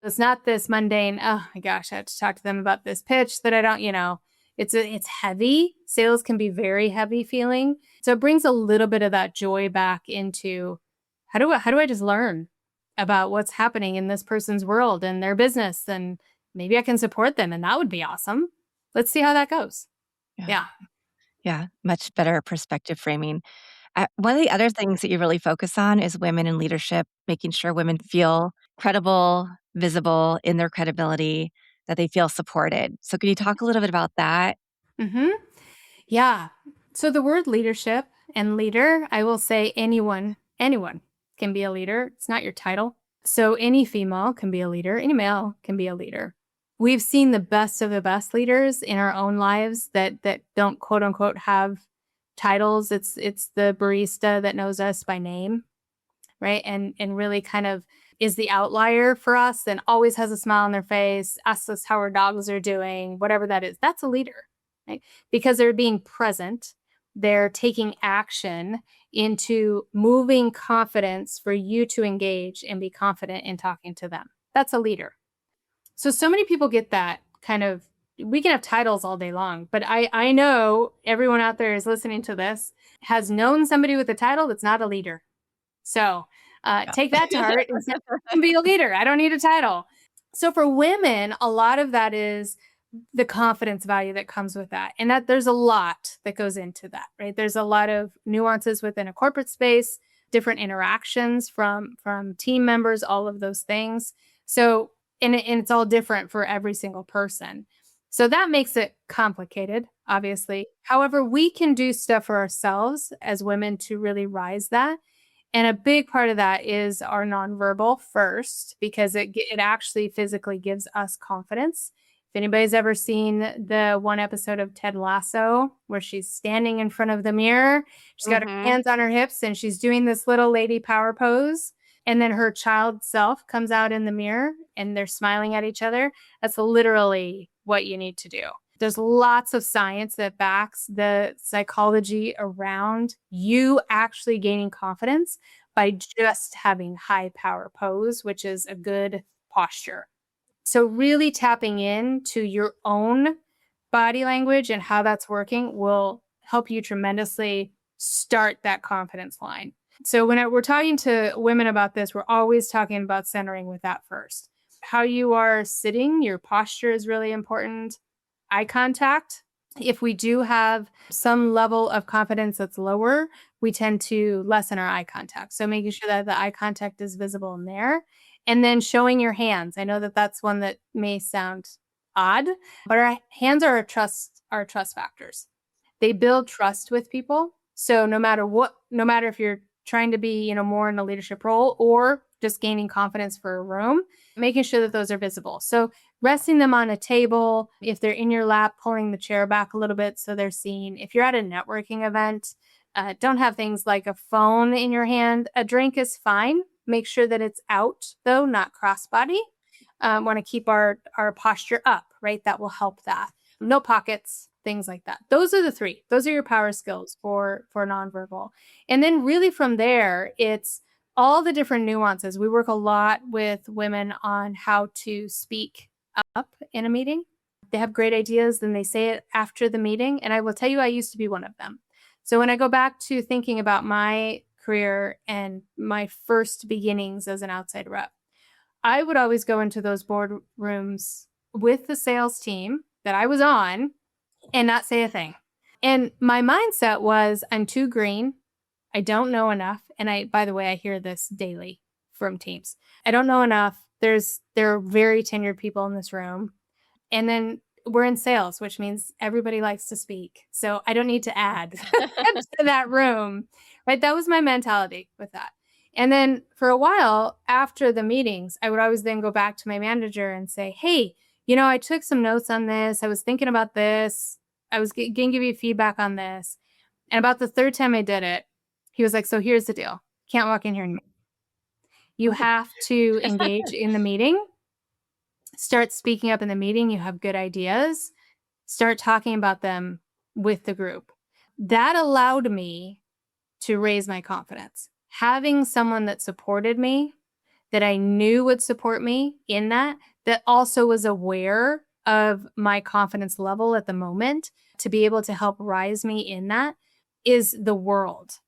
It's not this mundane, oh my gosh, I have to talk to them about this pitch that I don't, it's heavy. Sales can be very heavy feeling. So it brings a little bit of that joy back into how do I just learn about what's happening in this person's world and their business, and maybe I can support them, and that would be awesome. Let's see how that goes. Yeah. Yeah. Yeah. Much better perspective framing. One of the other things that you really focus on is women in leadership, making sure women feel credible, visible in their credibility, that they feel supported. So, can you talk a little bit about that? Mhm. Yeah. So the word leadership and leader, I will say anyone can be a leader. It's not your title. So any female can be a leader, any male can be a leader. We've seen the best of the best leaders in our own lives that don't quote unquote have titles. It's the barista that knows us by name, right? And really kind of is the outlier for us and always has a smile on their face, asks us how our dogs are doing, whatever that is. That's a leader, right? Because they're being present, they're taking action into moving confidence for you to engage and be confident in talking to them. That's a leader. So many people get that kind of, we can have titles all day long, but I know everyone out there is listening to this has known somebody with a title that's not a leader. So take that to Yeah. heart and say, I can be a leader. I don't need a title. So for women, a lot of that is the confidence value that comes with that. And that there's a lot that goes into that, right? There's a lot of nuances within a corporate space, different interactions from team members, all of those things. So and it's all different for every single person. So that makes it complicated, obviously. However, we can do stuff for ourselves as women to really rise that. And a big part of that is our nonverbal first, because it actually physically gives us confidence. If anybody's ever seen the one episode of Ted Lasso where she's standing in front of the mirror, she's got her Hmm. hands on her hips and she's doing this little lady power pose. And then her child self comes out in the mirror and they're smiling at each other. That's literally what you need to do. There's lots of science that backs the psychology around you actually gaining confidence by just having high power pose, which is a good posture. So really tapping into your own body language and how that's working will help you tremendously start that confidence line. So when we're talking to women about this, we're always talking about centering with that first. How you are sitting, your posture is really important. Eye contact. If we do have some level of confidence that's lower, we tend to lessen our eye contact. So making sure that the eye contact is visible in there. And then showing your hands. I know that that's one that may sound odd, but our hands are our trust factors. They build trust with people. So no matter if you're trying to be, more in a leadership role or just gaining confidence for a room, making sure that those are visible. So resting them on a table, if they're in your lap, pulling the chair back a little bit so they're seen. If you're at a networking event, don't have things like a phone in your hand. A drink is fine. Make sure that it's out, though, not crossbody. Want to keep our posture up, right? That will help that. No pockets, things like that. Those are the three. Those are your power skills for nonverbal. And then really from there, it's all the different nuances. We work a lot with women on how to speak up in a meeting. They have great ideas, then they say it after the meeting. And I will tell you, I used to be one of them. So when I go back to thinking about my career and my first beginnings as an outside rep, I would always go into those boardrooms with the sales team that I was on and not say a thing. And my mindset was, I'm too green. I don't know enough. And by the way, I hear this daily from teams. I don't know enough. There are very tenured people in this room. And then we're in sales, which means everybody likes to speak. So I don't need to add to that room. Right. That was my mentality with that. And then for a while after the meetings, I would always then go back to my manager and say, hey, I took some notes on this. I was thinking about this. I was going to give you feedback on this. And about the third time I did it, he was like, so here's the deal. Can't walk in here anymore. You have to engage in the meeting, start speaking up in the meeting. You have good ideas, start talking about them with the group. That allowed me to raise my confidence. Having someone that supported me, that I knew would support me in that, that also was aware of my confidence level at the moment to be able to help rise me in that is the world.